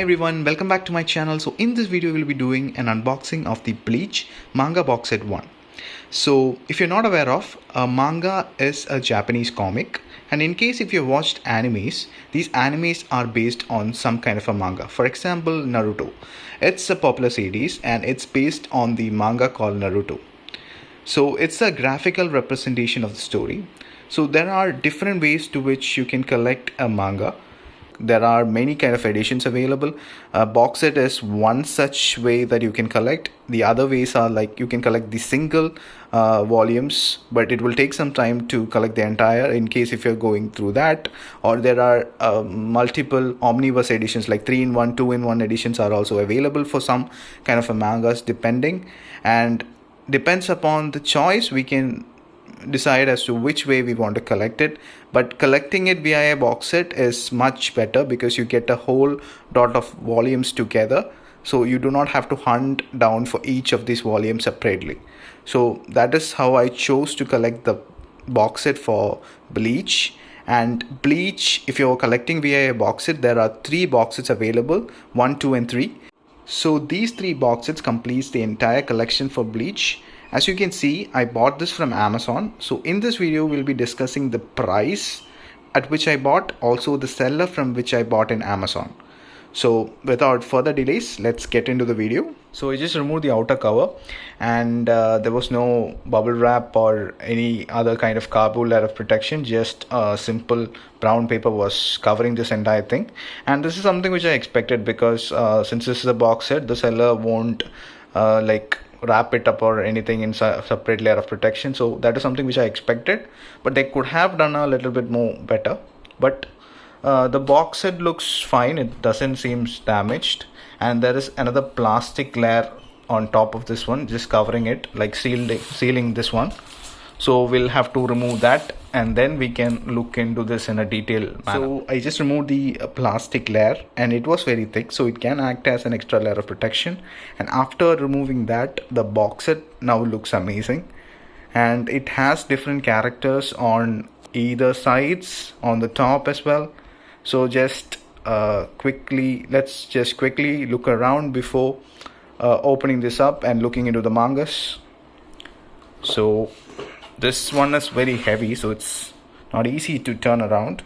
everyone, welcome back to my channel. So in this video we'll be doing an unboxing of the Bleach Manga box set 1. So if you're not aware of, manga is a Japanese comic, and in case if you've watched animes, these animes are based on some kind of a manga. For example, Naruto. It's a popular series and it's based on the manga called Naruto. So it's a graphical representation of the story. So there are different ways to which you can collect a manga. There are many kind of editions available. A box set is one such way that you can collect. The other ways are like you can collect the single volumes, but it will take some time to collect the entire in case if you're going through that. Or there are multiple omnibus editions like 3-in-1, 2-in-1 editions are also available for some kind of a mangas depending. And depends upon the choice we can decide as to which way we want to collect it, but collecting it via a box set is much better because you get a whole lot of volumes together, so you do not have to hunt down for each of these volumes separately. So that is how I chose to collect the box set for Bleach. And Bleach, if you're collecting via a box set, there are 3 box sets available, 1, 2 and 3. So these 3 box sets completes the entire collection for Bleach. As you can see, I bought this from Amazon. So in this video, we'll be discussing the price at which I bought, also the seller from which I bought in Amazon. So without further delays, let's get into the video. So I just removed the outer cover, and there was no bubble wrap or any other kind of cardboard layer of protection. Just a simple brown paper was covering this entire thing. And this is something which I expected because since this is a box set, the seller won't wrap it up or anything in separate layer of protection. So that is something which I expected, but they could have done a little bit more better. But the box set looks fine, it doesn't seem damaged, and there is another plastic layer on top of this one just covering it, like sealing this one. So we'll have to remove that and then we can look into this in a detailed manner. So I just removed the plastic layer, and it was very thick, so it can act as an extra layer of protection. And after removing that, the box set now looks amazing, and it has different characters on either sides, on the top as well. So just let's just quickly look around before opening this up and looking into the mangas. So this one is very heavy, so it's not easy to turn around.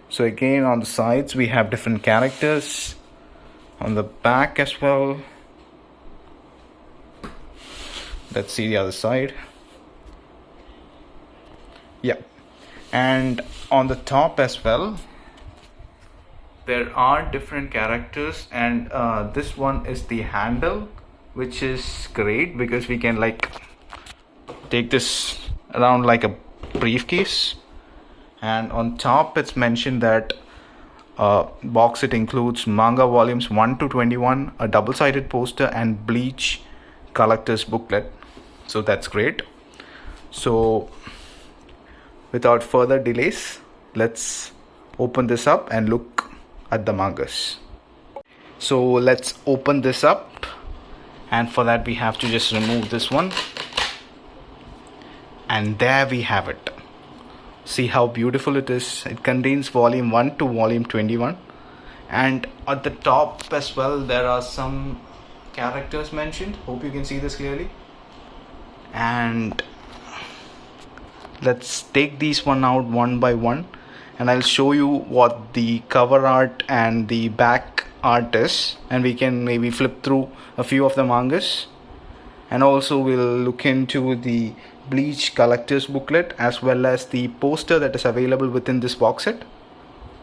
So again, on the sides we have different characters, on the back as well. Let's see the other side. Yeah, and on the top as well there are different characters, and this one is the handle, which is great because we can take this around like a briefcase. And on top it's mentioned that box set includes manga volumes 1 to 21, a double-sided poster, and Bleach collector's booklet. So that's great. So without further delays, let's open this up and look at the mangas. So let's open this up, and for that we have to just remove this one. And there we have it. See how beautiful it is. It contains volume 1 to volume 21, and at the top as well there are some characters mentioned. Hope you can see this clearly. And let's take these one out one by one, and I'll show you what the cover art and the back art is, and we can maybe flip through a few of the mangas. And also we'll look into the Bleach collector's booklet as well as the poster that is available within this box set.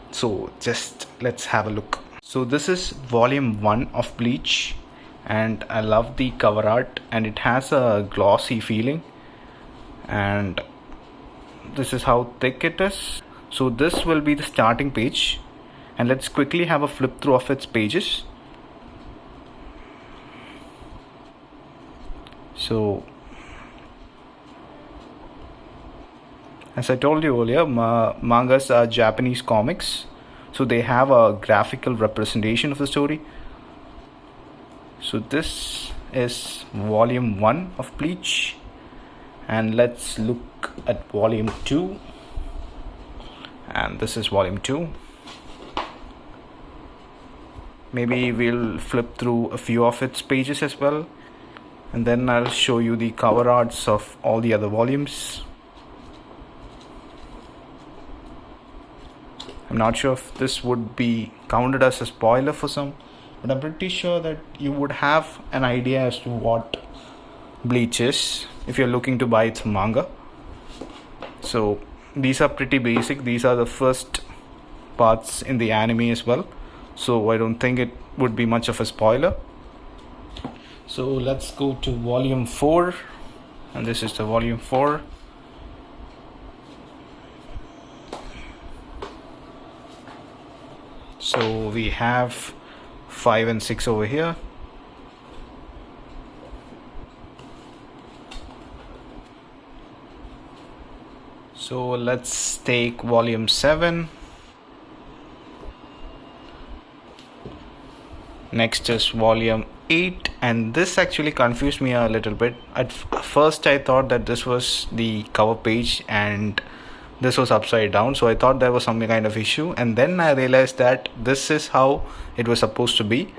So just let's have a look. So this is volume 1 of Bleach, and I love the cover art, and it has a glossy feeling, and this is how thick it is. So this will be the starting page, and let's quickly have a flip through of its pages. So as I told you earlier, mangas are Japanese comics, so they have a graphical representation of the story. So this is volume 1 of Bleach, and let's look at volume 2. And this is volume 2. maybe we'll flip through a few of its pages as well, and then I'll show you the cover arts of all the other volumes. I'm not sure if this would be counted as a spoiler for some, but I'm pretty sure that you would have an idea as to what Bleach is if you're looking to buy its manga. So these are pretty basic. These are the first parts in the anime as well, so I don't think it would be much of a spoiler. So let's go to volume 4, and this is the volume 4. So we have 5 and 6 over here. So let's take volume 7. Next is volume 8, and this actually confused me a little bit. At first I thought that this was the cover page and this was upside down, so I thought there was some kind of issue, and then I realized that this is how it was supposed to be.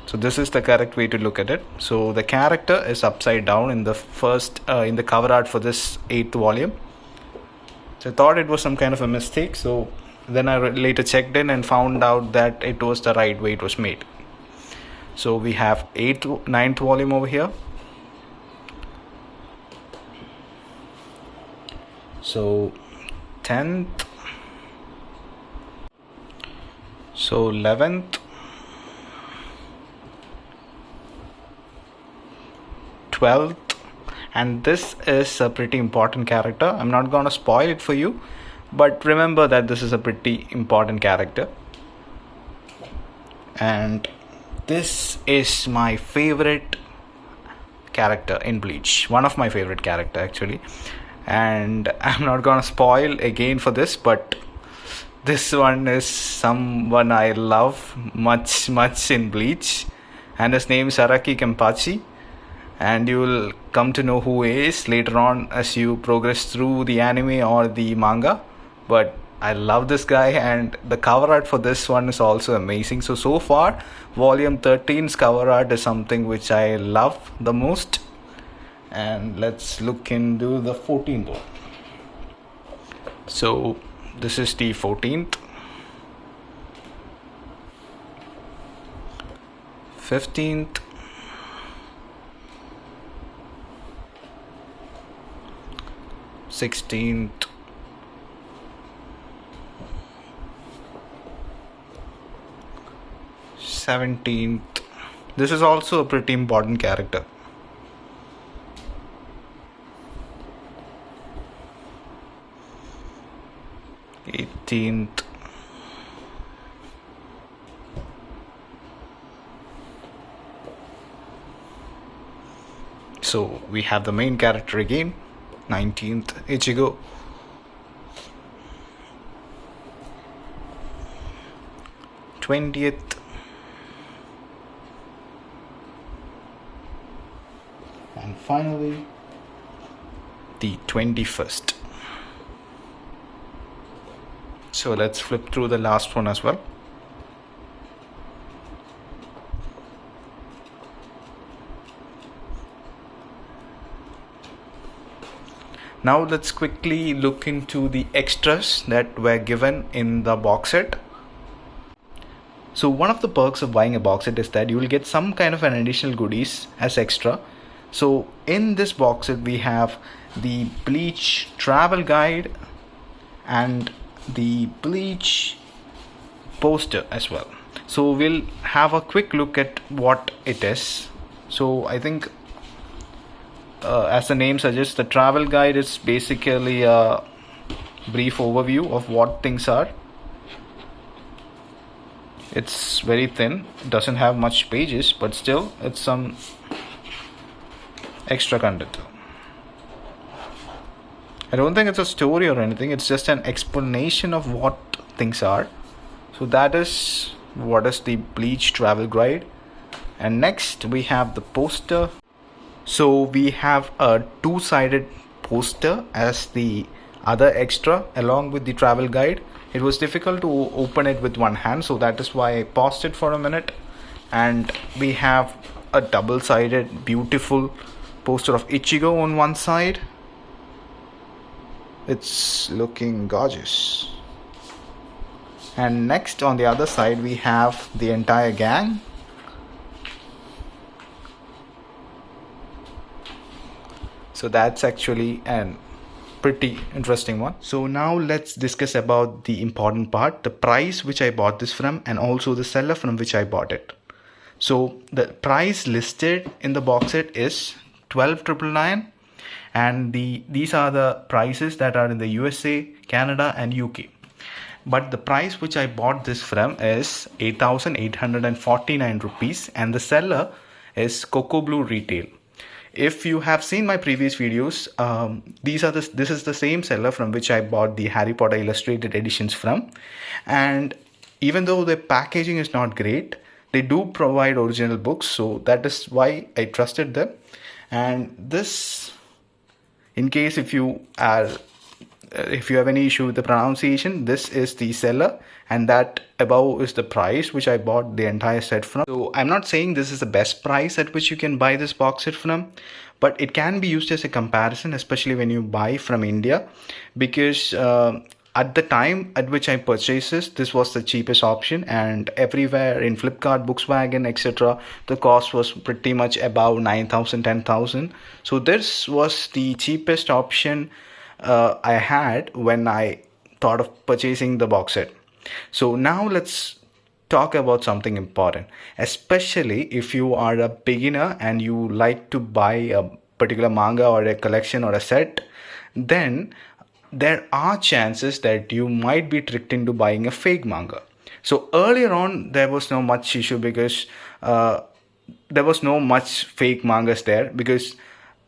So this is the correct way to look at it. So the character is upside down in the first in the cover art for this 8th volume. So I thought it was some kind of a mistake, so then I later checked in and found out that it was the right way it was made. So we have 9th volume over here. So 10th, so 11th, 12th, and this is a pretty important character. I'm not gonna spoil it for you, but remember that this is a pretty important character, and this is my favorite character in Bleach, one of my favorite character actually. And I'm not gonna spoil again for this, but this one is someone I love much in Bleach, and his name is Araki Kenpachi, and you will come to know who he is later on as you progress through the anime or the manga. But I love this guy, and the cover art for this one is also amazing. So far volume 13's cover art is something which I love the most. And let's look into the 14th one. So this is the 14th, 15th, 16th, 17th. This is also a pretty important character. 18th, so we have the main character again. 19th, Ichigo. 20th, and finally the 21st. So let's flip through the last one as well. Now let's quickly look into the extras that were given in the box set. So one of the perks of buying a box set is that you will get some kind of an additional goodies as extra. So in this box set we have the Bleach travel guide and the Bleach poster as well. So we'll have a quick look at what it is. So I think as the name suggests, the travel guide is basically a brief overview of what things are. It's very thin, it doesn't have much pages, but still it's some extra content. I don't think it's a story or anything, it's just an explanation of what things are. So that is what is the Bleach travel guide. And next we have the poster. So we have a two-sided poster as the other extra along with the travel guide. it was difficult to open it with one hand, so that is why I paused it for a minute. And we have a double-sided beautiful poster of Ichigo on one side. It's looking gorgeous. And next on the other side we have the entire gang. So that's actually an pretty interesting one. So now let's discuss about the important part, the price which I bought this from and also the seller from which I bought it. So the price listed in the box set is 12,999, and these are the prices that are in the USA, Canada and UK. But the price which I bought this from is 8,849 rupees, and the seller is Coco Blue Retail. If you have seen my previous videos, this is the same seller from which I bought the Harry Potter illustrated editions from. And even though the packaging is not great, they do provide original books, so that is why I trusted them. And this, in case if you have any issue with the pronunciation, this is the seller, and that above is the price which I bought the entire set from. So I'm not saying this is the best price at which you can buy this box set from, but it can be used as a comparison, especially when you buy from India, because at the time at which I purchased this was the cheapest option, and everywhere in Flipkart, Bookswagon, etc., the cost was pretty much above 9,000, 10,000. So this was the cheapest option I had when I thought of purchasing the box set. So now let's talk about something important, especially if you are a beginner and you like to buy a particular manga or a collection or a set, then there are chances that you might be tricked into buying a fake manga. So earlier on there was no much issue because there was no much fake mangas there, because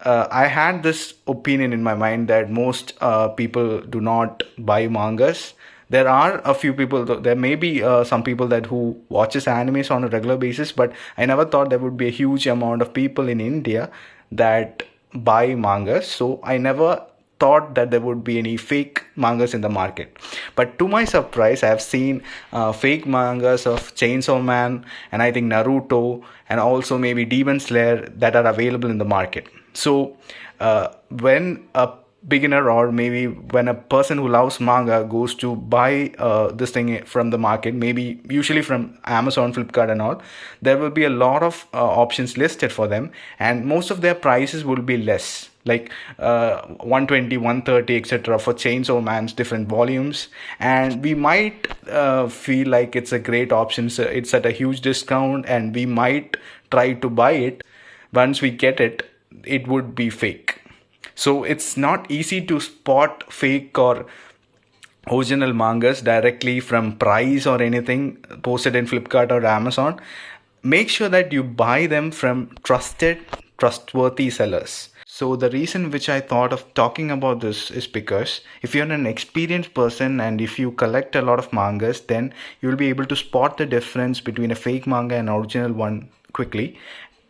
I had this opinion in my mind that most people do not buy mangas. There are a few people, there may be some people who watches animes on a regular basis, but I never thought there would be a huge amount of people in India that buy mangas. So I never thought that there would be any fake mangas in the market. But to my surprise, I have seen fake mangas of Chainsaw Man and I think Naruto and also maybe Demon Slayer that are available in the market. So when a beginner or maybe when a person who loves manga goes to buy this thing from the market, maybe usually from Amazon, Flipkart and all, there will be a lot of options listed for them, and most of their prices will be less, like 120, 130, etc. for Chainsaw Man's different volumes, and we might feel like it's a great option, so it's at a huge discount, and we might try to buy it. Once we get it, it would be fake. So it's not easy to spot fake or original mangas directly from price or anything posted in Flipkart or Amazon. Make sure that you buy them from trustworthy sellers. So the reason which I thought of talking about this is because if you're an experienced person and if you collect a lot of mangas, then you'll be able to spot the difference between a fake manga and original one quickly,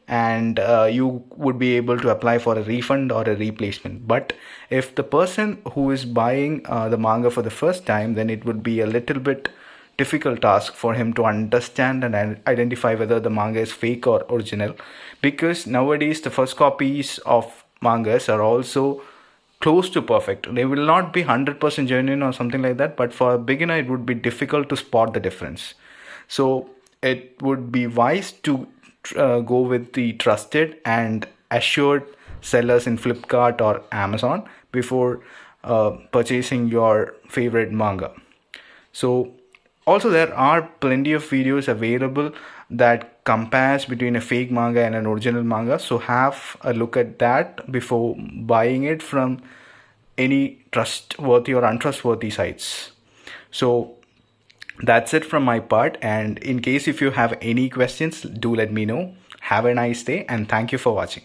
and you would be able to apply for a refund or a replacement. But if the person who is buying the manga for the first time, then it would be a little bit difficult task for him to understand and identify whether the manga is fake or original, because nowadays the first copies of mangas are also close to perfect. They will not be 100% genuine or something like that, but for a beginner it would be difficult to spot the difference. So it would be wise to go with the trusted and assured sellers in Flipkart or Amazon before purchasing your favorite manga. So also there are plenty of videos available that compares between a fake manga and an original manga, so have a look at that before buying it from any trustworthy or untrustworthy sites. So that's it from my part, and in case if you have any questions, do let me know. Have a nice day and thank you for watching.